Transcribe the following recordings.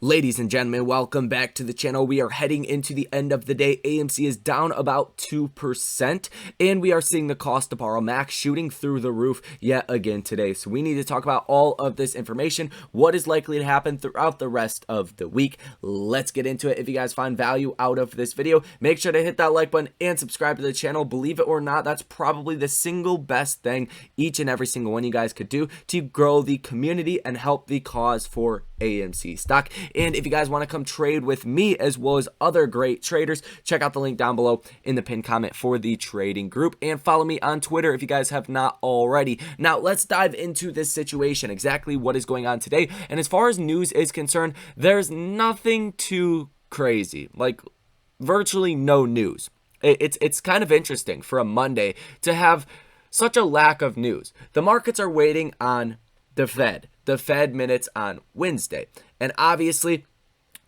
Ladies and gentlemen, welcome back to the channel. We are heading into the end of the day. AMC is down about 2%, and we are seeing the cost to borrow max shooting through the roof yet again today. So we need to talk about all of this information, what is likely to happen throughout the rest of the week. Let's get into it. If you guys find value out of this video, make sure to hit that like button and subscribe to the channel. Believe it or not, that's probably the single best thing each and every single one you guys could do to grow the community and help the cause for AMC stock. And if you guys want to come trade with me as well as other great traders, check out the link down below in the pinned comment for the trading group, and follow me on Twitter if you guys have not already. Now let's dive into this situation, exactly what is going on today. And as far as news is concerned, there's nothing too crazy, like virtually no news. It's kind of interesting for a Monday to have such a lack of news. The markets are waiting on the Fed minutes on Wednesday. And obviously,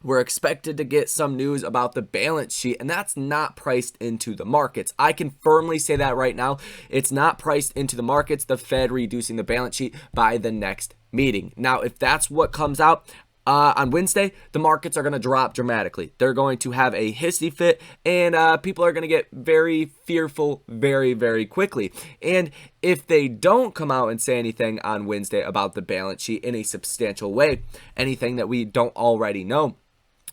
we're expected to get some news about the balance sheet, and that's not priced into the markets. I can firmly say that right now. It's not priced into the markets, the Fed reducing the balance sheet by the next meeting. Now, if that's what comes out on Wednesday, the markets are going to drop dramatically. They're going to have a hissy fit, and people are going to get very fearful very, very quickly. And if they don't come out and say anything on Wednesday about the balance sheet in a substantial way, anything that we don't already know,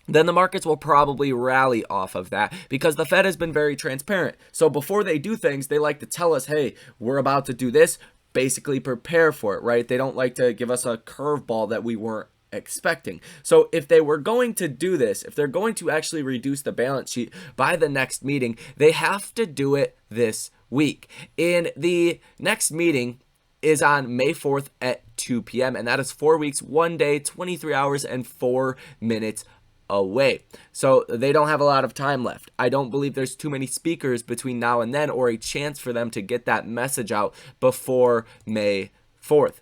then the markets will probably rally off of that, because the Fed has been very transparent. So before they do things, they like to tell us, hey, we're about to do this, basically prepare for it, right? They don't like to give us a curveball that we weren't expecting. So if they were going to do this, if they're going to actually reduce the balance sheet by the next meeting, they have to do it this week. And the next meeting is on May 4th at 2 p.m. and that is 4 weeks, 1 day, 23 hours, and 4 minutes away. So they don't have a lot of time left. I don't believe there's too many speakers between now and then, or a chance for them to get that message out before May 4th.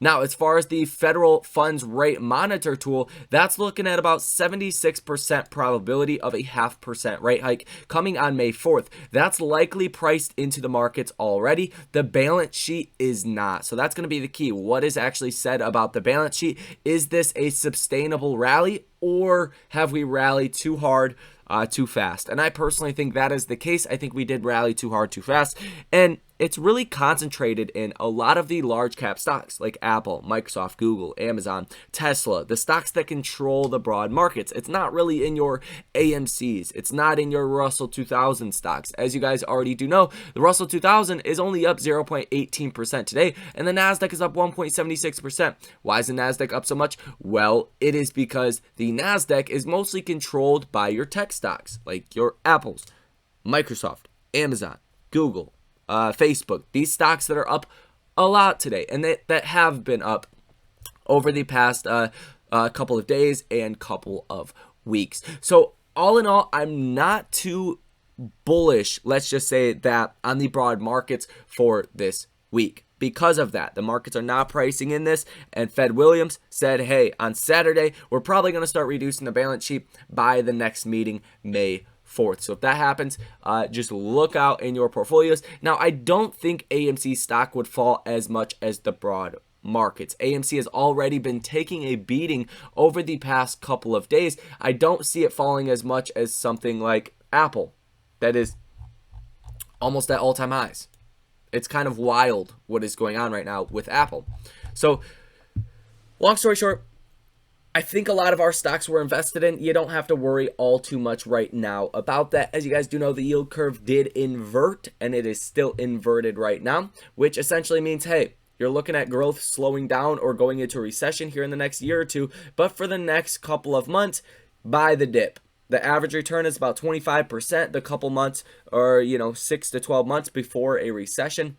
Now, as far as the federal funds rate monitor tool, that's looking at about 76% probability of a 0.5% rate hike coming on May 4th. That's likely priced into the markets already. The balance sheet is not. So that's going to be the key. What is actually said about the balance sheet? Is this a sustainable rally, or have we rallied too hard, too fast? And I personally think that is the case. I think we did rally too hard, too fast. And it's really concentrated in a lot of the large cap stocks like Apple, Microsoft, Google, Amazon, Tesla, the stocks that control the broad markets. It's not really in your AMCs. It's not in your Russell 2000 stocks. As you guys already do know, the Russell 2000 is only up 0.18% today, and the NASDAQ is up 1.76%. Why is the NASDAQ up so much? Well, it is because the NASDAQ is mostly controlled by your tech stocks like your Apples, Microsoft, Amazon, Google, Facebook, these stocks that are up a lot today, and that have been up over the past couple of days and couple of weeks. So all in all, I'm not too bullish, let's just say that, on the broad markets for this week. Because of that, the markets are not pricing in this, and Fed Williams said, hey, on Saturday, we're probably going to start reducing the balance sheet by the next meeting, May 4th. So if that happens, just look out in your portfolios. Now, I don't think AMC stock would fall as much as the broad markets. AMC has already been taking a beating over the past couple of days. I don't see it falling as much as something like Apple, that is almost at all-time highs. It's kind of wild what is going on right now with Apple. So, long story short, I think a lot of our stocks were invested in. You don't have to worry all too much right now about that. As you guys do know, the yield curve did invert, and it is still inverted right now, which essentially means, hey, you're looking at growth slowing down or going into a recession here in the next year or two. But for the next couple of months, buy the dip. The average return is about 25% the couple months, or 6 to 12 months before a recession.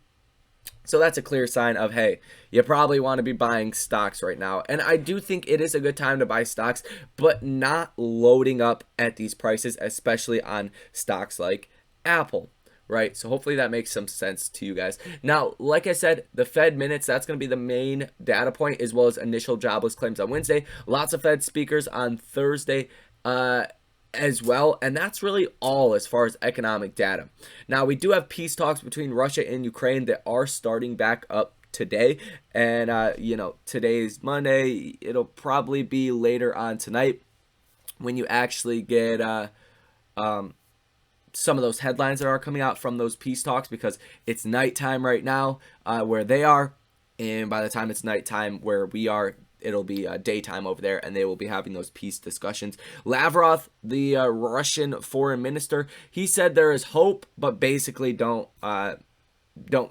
So that's a clear sign of, hey, you probably want to be buying stocks right now. And I do think it is a good time to buy stocks, but not loading up at these prices, especially on stocks like Apple, right? So hopefully that makes some sense to you guys. Now, like I said, the Fed minutes, that's going to be the main data point, as well as initial jobless claims on Wednesday. Lots of Fed speakers on Thursday as well, and that's really all as far as economic data. Now, we do have peace talks between Russia and Ukraine that are starting back up today. And, you know, today's Monday. It'll probably be later on tonight when you actually get some of those headlines that are coming out from those peace talks, because it's nighttime right now where they are. And by the time it's nighttime where we are, it'll be daytime over there, and they will be having those peace discussions. Lavrov, the Russian foreign minister, he said there is hope, but basically don't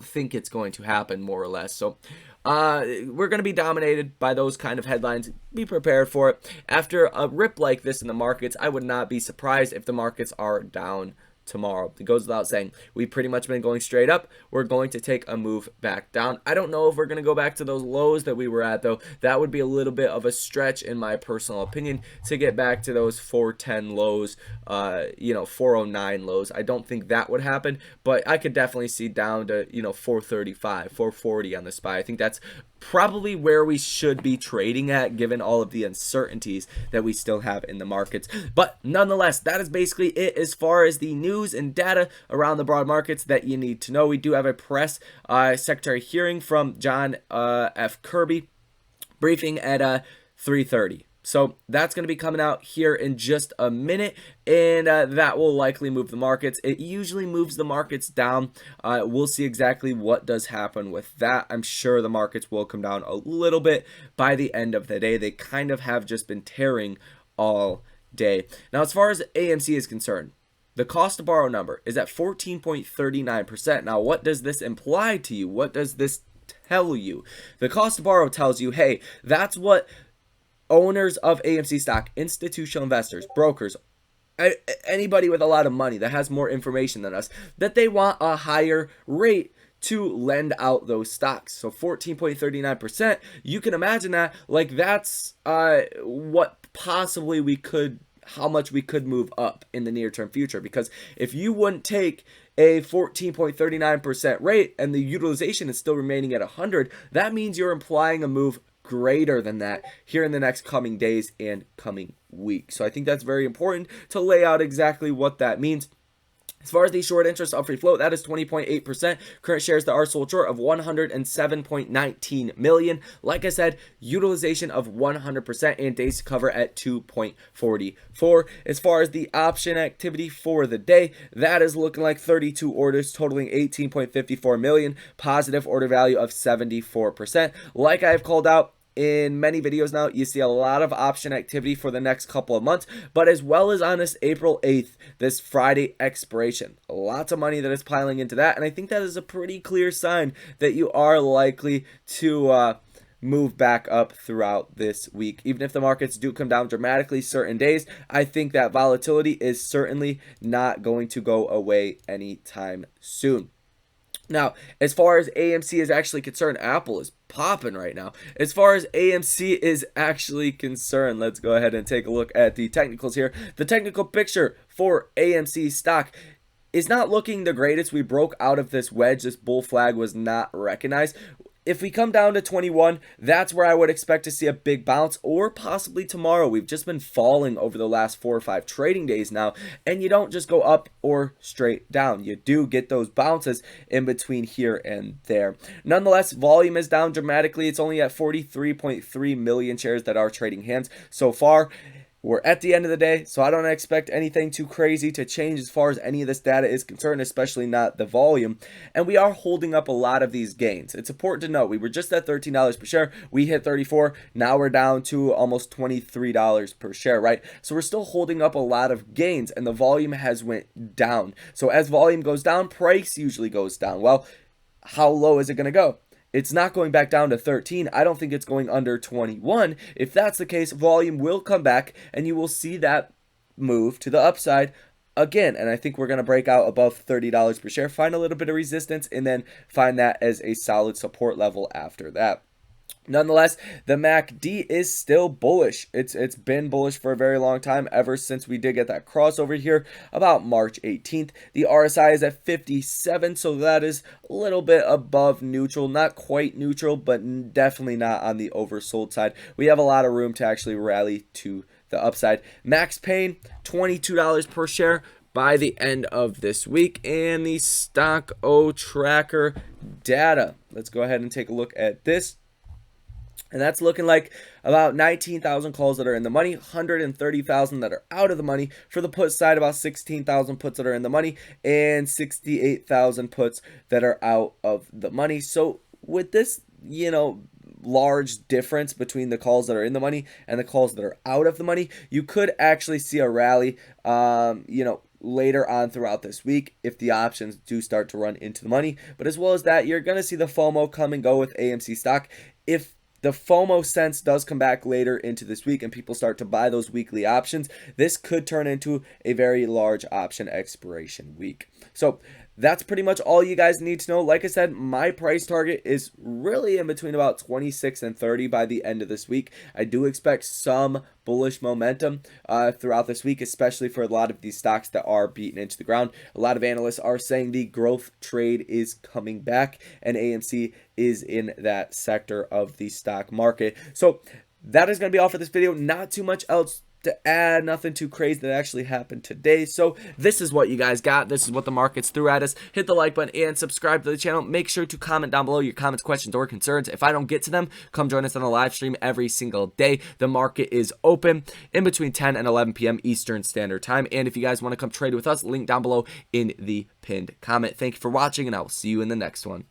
think it's going to happen, more or less. So we're going to be dominated by those kind of headlines. Be prepared for it. After a rip like this in the markets, I would not be surprised if the markets are down tomorrow. It goes without saying. We've pretty much been going straight up. We're going to take a move back down. I don't know if we're going to go back to those lows that we were at, though. That would be a little bit of a stretch, in my personal opinion, to get back to those 410 lows, 409 lows. I don't think that would happen, but I could definitely see down to, 435, 440 on the SPY. I think that's probably where we should be trading at, given all of the uncertainties that we still have in the markets. But nonetheless, that is basically it as far as the news and data around the broad markets that you need to know. We do have a press secretary hearing from John F. Kirby briefing at 3:30. So that's going to be coming out here in just a minute, and that will likely move the markets. It usually moves the markets down. We'll see exactly what does happen with that. I'm sure the markets will come down a little bit by the end of the day. They kind of have just been tearing all day. Now, as far as AMC is concerned, the cost to borrow number is at 14.39%. Now, what does this imply to you? What does this tell you? The cost to borrow tells you, hey, that's what owners of AMC stock, institutional investors, brokers, anybody with a lot of money that has more information than us, that they want a higher rate to lend out those stocks. So 14.39%, you can imagine that, like, that's what possibly how much we could move up in the near term future. Because if you wouldn't take a 14.39% rate and the utilization is still remaining at 100, that means you're implying a move greater than that here in the next coming days and coming weeks. So I think that's very important to lay out exactly what that means. As far as the short interest of free float, that is 20.8%. Current shares that are sold short of 107.19 million. Like I said, utilization of 100% and days to cover at 2.44. As far as the option activity for the day, that is looking like 32 orders totaling 18.54 million. Positive order value of 74%. Like I've called out in many videos now, you see a lot of option activity for the next couple of months, but as well as on this April 8th, this Friday expiration. Lots of money that is piling into that, and I think that is a pretty clear sign that you are likely to move back up throughout this week. Even if the markets do come down dramatically certain days, I think that volatility is certainly not going to go away anytime soon. Now, as far as AMC is actually concerned, Apple is popping right now. As far as AMC is actually concerned, let's go ahead and take a look at the technicals here. The technical picture for AMC stock is not looking the greatest. We broke out of this wedge. This bull flag was not recognized. If we come down to 21, that's where I would expect to see a big bounce, or possibly tomorrow. We've just been falling over the last 4 or 5 trading days now, and you don't just go up or straight down. You do get those bounces in between here and there. Nonetheless, volume is down dramatically. It's only at 43.3 million shares that are trading hands so far. We're at the end of the day, so I don't expect anything too crazy to change as far as any of this data is concerned, especially not the volume. And we are holding up a lot of these gains. It's important to note, we were just at $13 per share. We hit 34. Now we're down to almost $23 per share, right? So we're still holding up a lot of gains, and the volume has went down. So as volume goes down, price usually goes down. Well, how low is it going to go? It's not going back down to 13. I don't think it's going under 21. If that's the case, volume will come back, and you will see that move to the upside again. And I think we're going to break out above $30 per share, find a little bit of resistance, and then find that as a solid support level after that. Nonetheless, the MACD is still bullish. It's been bullish for a very long time, ever since we did get that crossover here about March 18th. The RSI is at 57, so that is a little bit above neutral. Not quite neutral, but definitely not on the oversold side. We have a lot of room to actually rally to the upside. Max Pain, $22 per share. by the end of this week. And the Stock O Tracker data. Let's go ahead and take a look at this. And that's looking like about 19,000 calls that are in the money, 130,000 that are out of the money. For the put side, about 16,000 puts that are in the money, and 68,000 puts that are out of the money. So with this, large difference between the calls that are in the money and the calls that are out of the money, you could actually see a rally, later on throughout this week if the options do start to run into the money. But as well as that, you're going to see the FOMO come and go with AMC stock. If the FOMO sense does come back later into this week and people start to buy those weekly options, this could turn into a very large option expiration week. So that's pretty much all you guys need to know. Like I said, my price target is really in between about 26 and 30 by the end of this week. I do expect some bullish momentum throughout this week, especially for a lot of these stocks that are beaten into the ground. A lot of analysts are saying the growth trade is coming back, and AMC is in that sector of the stock market. So that is going to be all for this video. Not too much else to add, nothing too crazy that actually happened today. So this is what you guys got. This is what the markets threw at us. Hit the like button and subscribe to the channel. Make sure to comment down below your comments, questions, or concerns. If I don't get to them, come join us on a live stream every single day. The market is open in between 10 and 11 p.m. Eastern Standard Time. And if you guys want to come trade with us, link down below in the pinned comment. Thank you for watching, and I will see you in the next one.